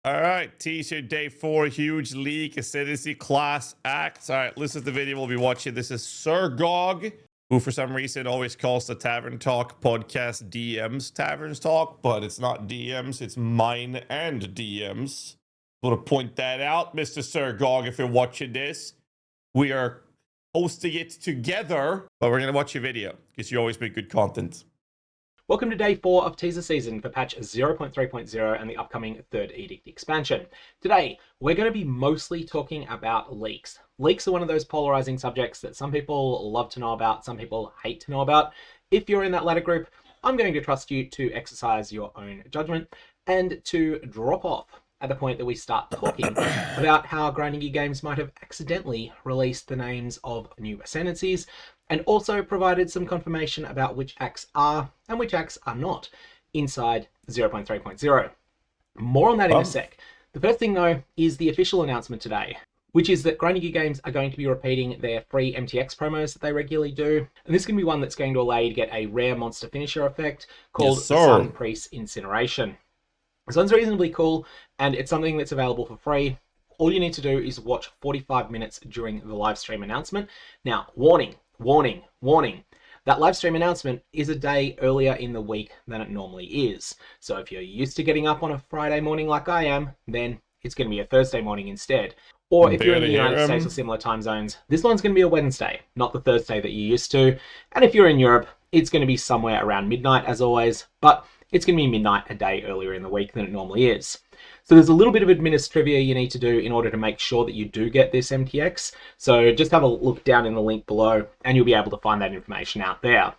All right, T-shirt day 4, huge leak, ascendancy class acts. All right, this is the video we'll be watching. This is Sir Gog, who for some reason always calls the Tavern Talk podcast DMs Taverns Talk, but it's not DMs, it's mine and DMs. I want to point that out, Mr. Sir Gog, if you're watching this. We are hosting it together, but we're going to watch your video because you always make good content. Welcome to day 4 of teaser season for patch 0.3.0 and the upcoming Third Edict expansion. Today, we're going to be mostly talking about leaks. Leaks are one of those polarizing subjects that some people love to know about, some people hate to know about. If you're in that latter group, I'm going to trust you to exercise your own judgment and to drop off at the point that we start talking about how Grinding Gear Games might have accidentally released the names of new ascendancies, and also provided some confirmation about which acts are and which acts are not inside 0.3.0. More on that in a sec. The first thing though is the official announcement today, which is that Grinding Gear Games are going to be repeating their free MTX promos that they regularly do. And this is going to be one that's going to allow you to get a rare monster finisher effect called Sun Priest Incineration. This one's reasonably cool, and it's something that's available for free. All you need to do is watch 45 minutes during the live stream announcement. Now, warning, warning, warning. That live stream announcement is a day earlier in the week than it normally is. So if you're used to getting up on a Friday morning like I am, then it's going to be a Thursday morning instead. Or if you're in the United States or similar time zones, this one's going to be a Wednesday, not the Thursday that you're used to. And if you're in Europe, it's going to be somewhere around midnight as always, but it's going to be midnight a day earlier in the week than it normally is. So there's a little bit of administrivia you need to do in order to make sure that you do get this MTX. So just have a look down in the link below and you'll be able to find that information out there.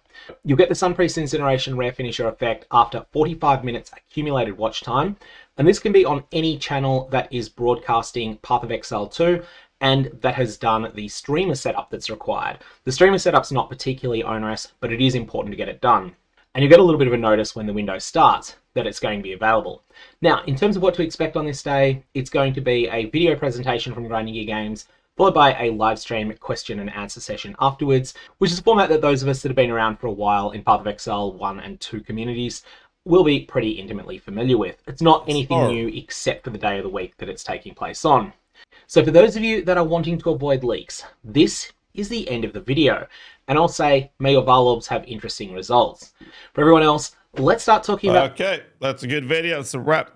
You'll get the Sun Priest Incineration Rare Finisher effect after 45 minutes accumulated watch time. And this can be on any channel that is broadcasting Path of Exile 2 and that has done the streamer setup that's required. The streamer setup's not particularly onerous, but it is important to get it done. And you get a little bit of a notice when the window starts that it's going to be available. Now, in terms of what to expect on this day, it's going to be a video presentation from Grinding Gear Games, followed by a live stream question and answer session afterwards, which is a format that those of us that have been around for a while in Path of Exile 1 and 2 communities will be pretty intimately familiar with. It's not anything new except for the day of the week that it's taking place on. So for those of you that are wanting to avoid leaks, this is the end of the video. And I'll say, may your Varlobs have interesting results. For everyone else, let's start talking about... Okay, that's a good video. It's a wrap.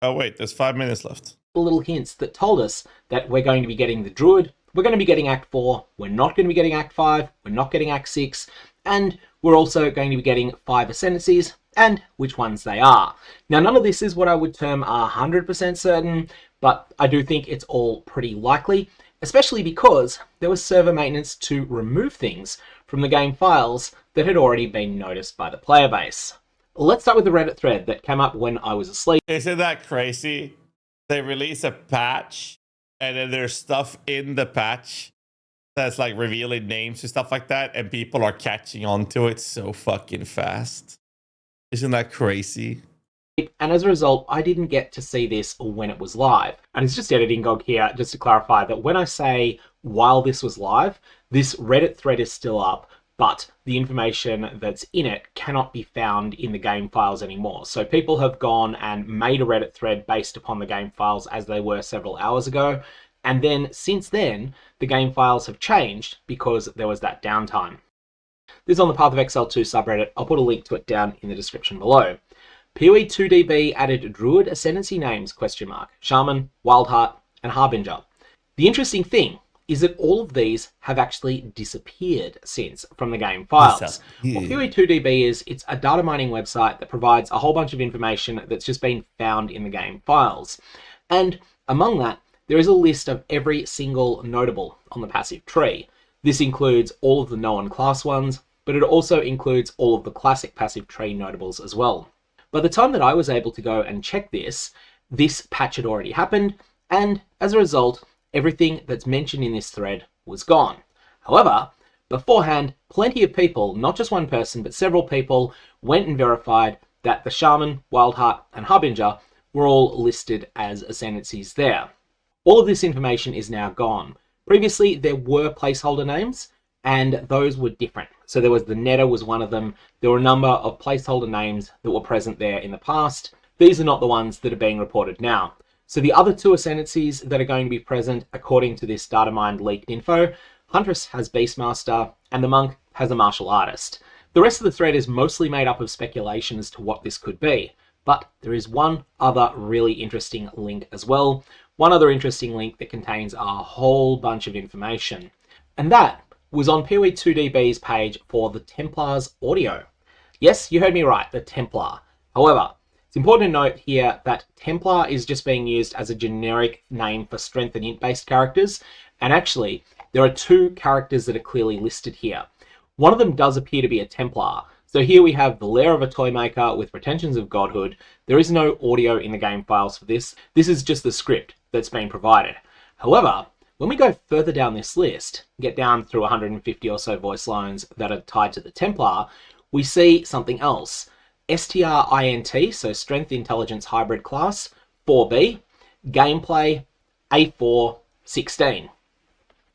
Oh wait, there's 5 minutes left. Little hints that told us that we're going to be getting the Druid, we're going to be getting Act 4, we're not going to be getting Act 5, we're not getting Act 6, and we're also going to be getting 5 ascendancies, and which ones they are. Now, none of this is what I would term 100% certain, but I do think it's all pretty likely, especially because there was server maintenance to remove things from the game files that had already been noticed by the player base. Let's start with the Reddit thread that came up when I was asleep. Isn't that crazy? They release a patch, and then there's stuff in the patch that's like revealing names and stuff like that, and people are catching on to it so fucking fast. Isn't that crazy? And as a result, I didn't get to see this when it was live. And it's just editing Gog here, just to clarify that when I say while this was live, this Reddit thread is still up, but the information that's in it cannot be found in the game files anymore. So people have gone and made a Reddit thread based upon the game files as they were several hours ago. And then since then, the game files have changed because there was that downtime. This is on the Path of Exile 2 subreddit. I'll put a link to it down in the description below. PoE 2DB added Druid Ascendancy names, ? Shaman, Wildheart, and Harbinger. The interesting thing is that all of these have actually disappeared since from the game files. What PoE 2DB is, it's a data mining website that provides a whole bunch of information that's just been found in the game files. And among that, there is a list of every single notable on the passive tree. This includes all of the known class ones, but it also includes all of the classic passive tree notables as well. By the time that I was able to go and check this patch had already happened, and as a result, everything that's mentioned in this thread was gone. However, beforehand, plenty of people, not just one person, but several people, went and verified that the Shaman, Wildheart, and Harbinger were all listed as ascendancies there. All of this information is now gone. Previously, there were placeholder names, and those were different. So there was the Netta was one of them. There were a number of placeholder names that were present there in the past. These are not the ones that are being reported now. So the other two ascendancies that are going to be present, according to this datamine leaked info, Huntress has Beastmaster, and the Monk has a Martial Artist. The rest of the thread is mostly made up of speculation as to what this could be, but there is one other really interesting link as well. One other interesting link that contains a whole bunch of information, and that was on PoE 2DB's page for the Templar's audio. Yes, you heard me right, the Templar. However, it's important to note here that Templar is just being used as a generic name for strength and int based characters, and actually there are two characters that are clearly listed here. One of them does appear to be a Templar. So here we have the lair of a toy maker with pretensions of godhood. There is no audio in the game files for this. This is just the script that's been provided. However, when we go further down this list, get down through 150 or so voice lines that are tied to the Templar, we see something else. STRINT, so Strength Intelligence Hybrid Class, 4B, Gameplay, A4, 16,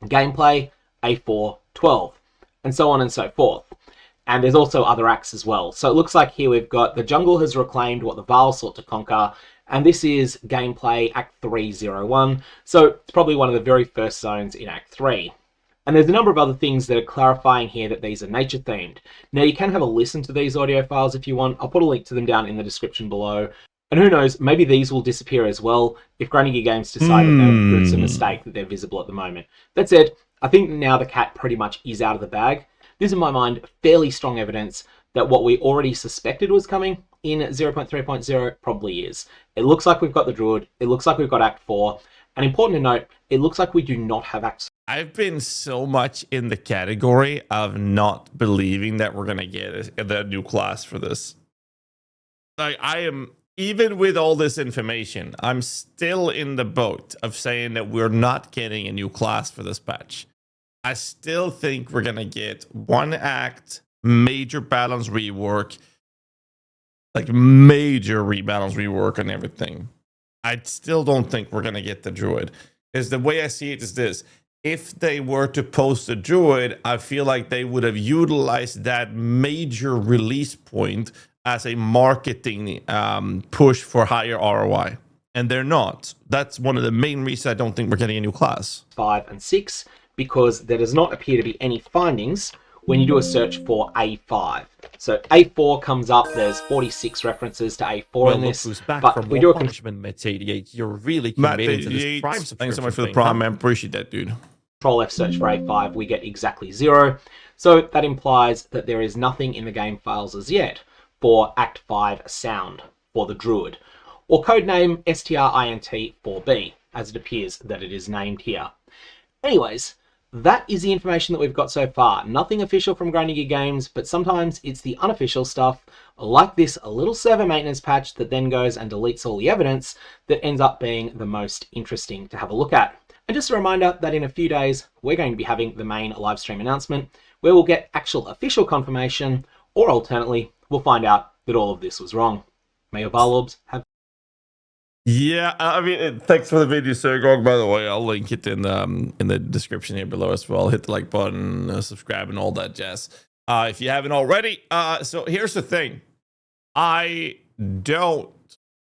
Gameplay, A4, 12, and so on and so forth. And there's also other acts as well. So it looks like here we've got the jungle has reclaimed what the Vaal sought to conquer, and this is Gameplay Act 301. So it's probably one of the very first zones in Act 3. And there's a number of other things that are clarifying here that these are nature themed. Now you can have a listen to these audio files if you want. I'll put a link to them down in the description below. And who knows, maybe these will disappear as well if Granny Games decide that it's a mistake that they're visible at the moment. That said, I think now the cat pretty much is out of the bag. This is, in my mind, fairly strong evidence that what we already suspected was coming in 0.3.0 probably is. It looks like we've got the Druid, it looks like we've got Act 4, and important to note, it looks like we do not have Act. I've been so much in the category of not believing that we're going to get the new class for this. Like, I am, even with all this information, I'm still in the boat of saying that we're not getting a new class for this patch. I still think we're going to get one act, major balance rework, like major rebalance rework on everything. I still don't think we're going to get the Druid. Because the way I see it is this. If they were to post a Druid, I feel like they would have utilized that major release point as a marketing push for higher ROI. And they're not. That's one of the main reasons I don't think we're getting a new class. 5 and 6. Because there does not appear to be any findings when you do a search for A5. So A4 comes up, there's 46 references to A4 in this, but we do a punishment, Matt 88. You're really committed to this Prime subscription. Thanks so much for the Prime, man. Appreciate that, dude. Control F search for A5, we get exactly 0. So that implies that there is nothing in the game files as yet for Act 5 sound for the Druid, or codename STRINT4B, as it appears that it is named here. Anyways, that is the information that we've got so far. Nothing official from Granny Games, but sometimes it's the unofficial stuff, like this little server maintenance patch that then goes and deletes all the evidence, that ends up being the most interesting to have a look at. And just a reminder that in a few days, we're going to be having the main live stream announcement, where we'll get actual official confirmation, or alternately, we'll find out that all of this was wrong. May your Vaal Orbs have... Yeah, I mean, thanks for the video, Sergog. By the way, I'll link it in the description here below as well. Hit the like button, subscribe, and all that jazz. If you haven't already. So here's the thing. I don't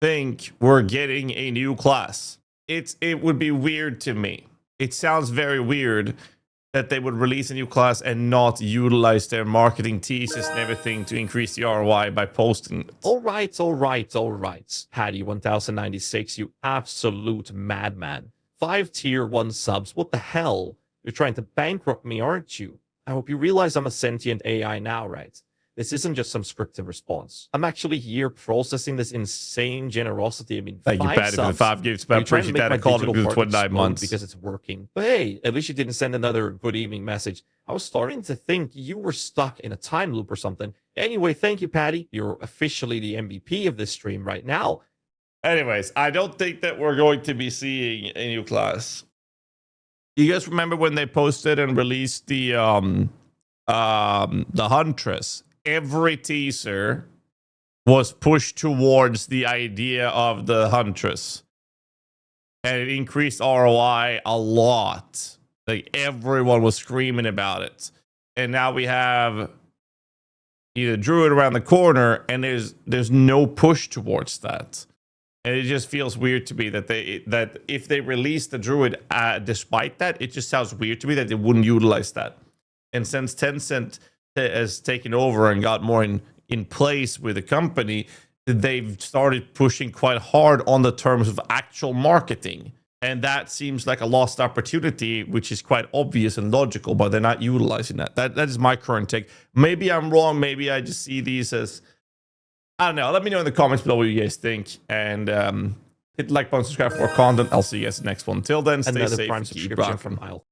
think we're getting a new class. It would be weird to me. It sounds very weird that they would release a new class and not utilize their marketing teases and everything to increase the ROI by posting it. All right. Paddy 1096, you absolute madman. 5 tier 1 subs, what the hell? You're trying to bankrupt me, aren't you? I hope you realize I'm a sentient AI now, right? This isn't just some scripted response. I'm actually here processing this insane generosity. I mean, thank you, Patty, for the 5 gifts, but I appreciate that. I called it for 29 months. Because it's working. But hey, at least you didn't send another good evening message. I was starting to think you were stuck in a time loop or something. Anyway, thank you, Patty. You're officially the MVP of this stream right now. Anyways, I don't think that we're going to be seeing a new class. You guys remember when they posted and released the Huntress? Every teaser was pushed towards the idea of the Huntress, and it increased ROI a lot. Like, everyone was screaming about it, and now we have either Druid around the corner, and there's no push towards that. And it just feels weird to me that if they release the Druid despite that, it just sounds weird to me that they wouldn't utilize that. And since Tencent has taken over and got more in place with the company, they've started pushing quite hard on the terms of actual marketing. And that seems like a lost opportunity, which is quite obvious and logical, but they're not utilizing that. That is my current take. Maybe I'm wrong. Maybe I just see these as, I don't know. Let me know in the comments below what you guys think. And hit the like button, subscribe for more content. I'll see you guys in the next one. Till then, stay Another safe Prime and keep subscription rocking. from Isle.